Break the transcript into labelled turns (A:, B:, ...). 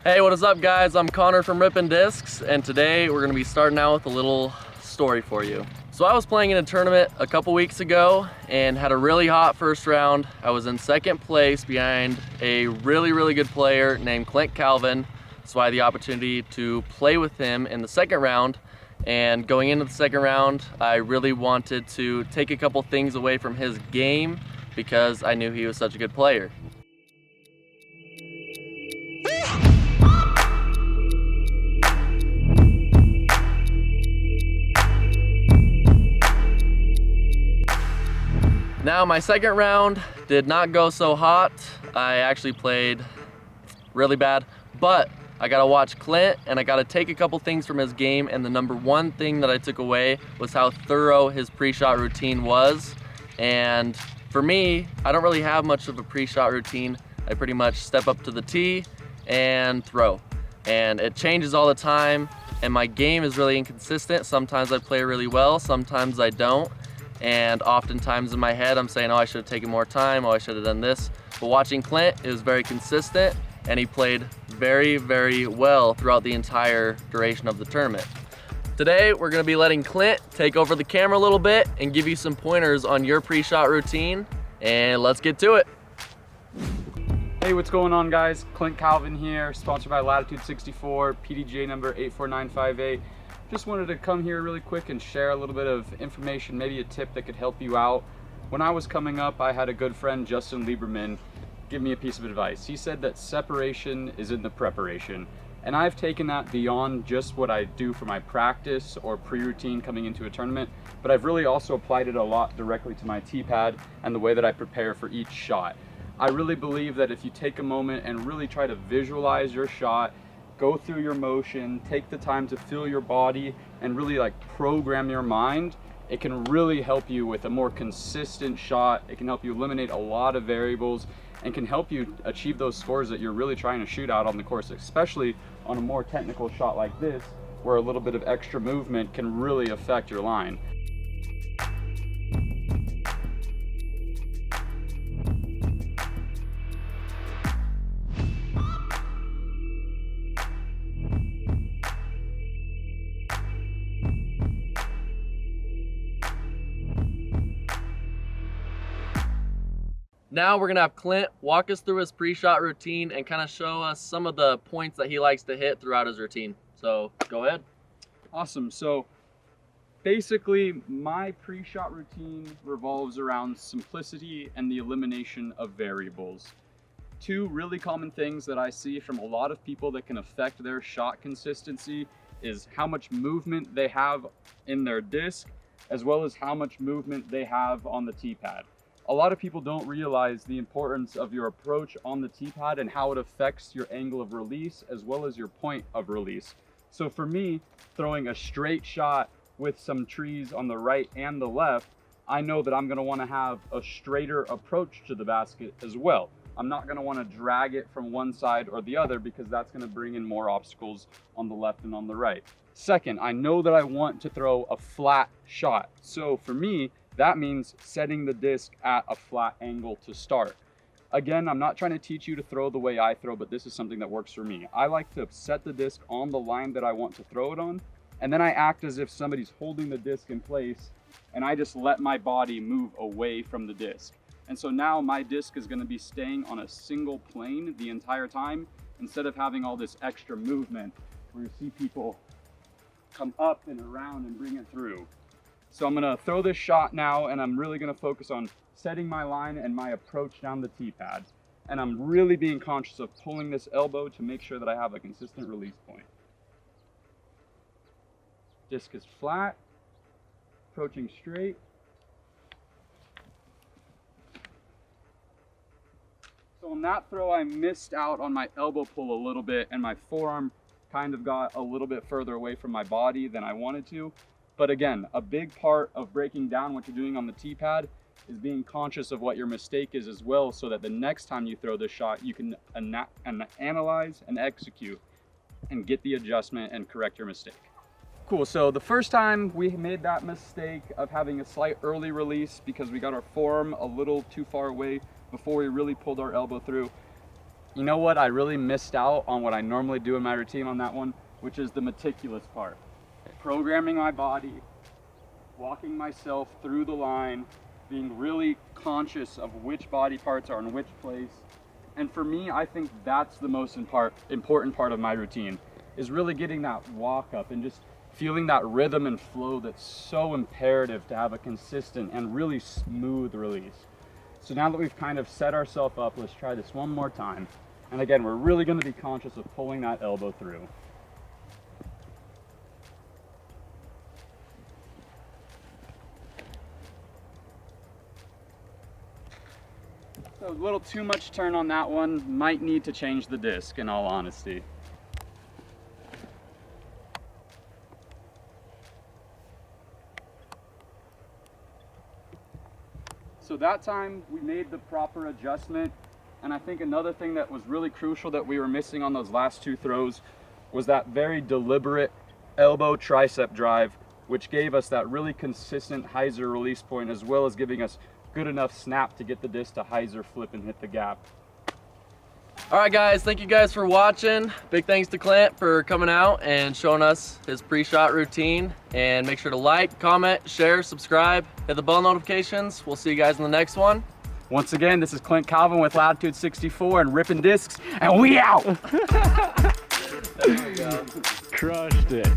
A: Hey, what is up guys? I'm Connor from RippinDiscs, and today we're gonna be starting out with a little story for you. So I was playing in a tournament a couple weeks ago and had a really hot first round. I was in second place behind a really good player named Clint Calvin. So I had the opportunity to play with him in the second round. And going into the second round, I really wanted to take a couple things away from his game because I knew he was such a good player. Now my second round did not go so hot. I actually played really bad, but I gotta watch Clint and I gotta take a couple things from his game, and the number one thing that I took away was how thorough his pre-shot routine was. And for me, I don't really have much of a pre-shot routine. I pretty much step up to the tee and throw. And it changes all the time, and my game is really inconsistent. Sometimes I play really well, sometimes I don't. And oftentimes in my head, I'm saying, oh, I should have taken more time, oh, I should have done this. But watching Clint, it was very consistent, and he played very well throughout the entire duration of the tournament. Today, we're gonna be letting Clint take over the camera a little bit and give you some pointers on your pre-shot routine, and let's get to it.
B: Hey, what's going on guys? Clint Calvin here, sponsored by Latitude 64, PDGA number 84958. Just wanted to come here really quick and share a little bit of information, maybe a tip that could help you out. When I was coming up, I had a good friend, Justin Lieberman, give me a piece of advice. He said that separation is in the preparation. And I've taken that beyond just what I do for my practice or pre-routine coming into a tournament, but I've really also applied it a lot directly to my tee pad and the way that I prepare for each shot. I really believe that if you take a moment and really try to visualize your shot, go through your motion, take the time to feel your body, and really program your mind, it can really help you with a more consistent shot. It can help you eliminate a lot of variables and can help you achieve those scores that you're really trying to shoot out on the course, especially on a more technical shot like this, where a little bit of extra movement can really affect your line.
A: Now we're gonna have Clint walk us through his pre-shot routine and kind of show us some of the points that he likes to hit throughout his routine. So go ahead.
B: Awesome. So basically my pre-shot routine revolves around simplicity and the elimination of variables. Two really common things that I see from a lot of people that can affect their shot consistency is how much movement they have in their disc, as well as how much movement they have on the tee pad. A lot of people don't realize the importance of your approach on the tee pad and how it affects your angle of release as well as your point of release. So for me, throwing a straight shot with some trees on the right and the left, I know that I'm going to want to have a straighter approach to the basket as well. I'm not going to want to drag it from one side or the other because that's going to bring in more obstacles on the left and on the right. Second, I know that I want to throw a flat shot. So for me, that means setting the disc at a flat angle to start. Again, I'm not trying to teach you to throw the way I throw, but this is something that works for me. I like to set the disc on the line that I want to throw it on, and then I act as if somebody's holding the disc in place, and I just let my body move away from the disc. And so now my disc is going to be staying on a single plane the entire time, instead of having all this extra movement where you see people come up and around and bring it through. So I'm gonna throw this shot now, and I'm really gonna focus on setting my line and my approach down the tee pad. And I'm really being conscious of pulling this elbow to make sure that I have a consistent release point. Disc is flat, approaching straight. So on that throw, I missed out on my elbow pull a little bit, and my forearm kind of got a little bit further away from my body than I wanted to. But again, a big part of breaking down what you're doing on the tee pad is being conscious of what your mistake is as well, so that the next time you throw this shot, you can analyze and execute and get the adjustment and correct your mistake. Cool, so the first time we made that mistake of having a slight early release because we got our forearm a little too far away before we really pulled our elbow through. you know what? I really missed out on what I normally do in my routine on that one, which is the meticulous part. Programming my body, walking myself through the line, being really conscious of which body parts are in which place. And for me, I think that's the most important part of my routine, is really getting that walk up and just feeling that rhythm and flow that's so imperative to have a consistent and really smooth release. So now that we've kind of set ourselves up, let's try this one more time. And again, we're really going to be conscious of pulling that elbow through. So a little too much turn on that one. Might need to change the disc, in all honesty. So that time we made the proper adjustment. And I think another thing that was really crucial that we were missing on those last two throws was that very deliberate elbow tricep drive, which gave us that really consistent hyzer release point, as well as giving us good enough snap to get the disc to hyzer flip and hit the gap.
A: All right, guys, thank you guys for watching. Big thanks to Clint for coming out and showing us his pre-shot routine. And make sure to like, comment, share, subscribe, hit the bell notifications. We'll see you guys in the next one.
B: Once again, this is Clint Calvin with Latitude 64 and RippinDiscs, and we out!
C: There we go. Crushed it.